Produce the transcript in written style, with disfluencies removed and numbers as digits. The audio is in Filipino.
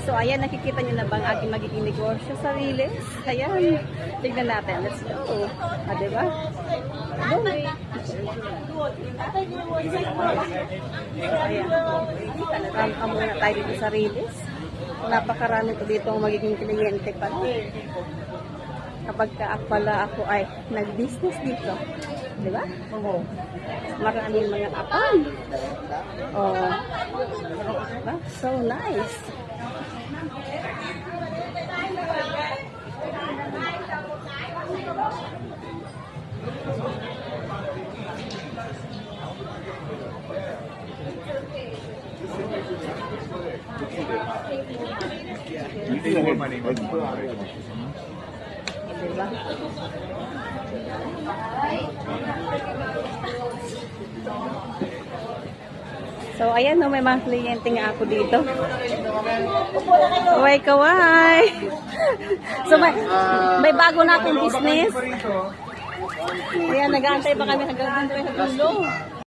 So, ayan, nakikita nyo na bang aking magiging negosyo sa Riles? Ayan, tignan natin. Let's go. Diba? Go. Ayan. Muna tayo dito sa Riles. Napakarami ko dito ang magiging kliyente pa. Kapag pala ako ay nag-business dito. Diba? Maraming mga apam. Oh. Diba? So nice. Diba? So, ayan no, may mga kliyente nga ako dito. Kaway-kaway. So, may bago na akong business. Ayan, nag-aantay pa kami hanggang dito sa dulo.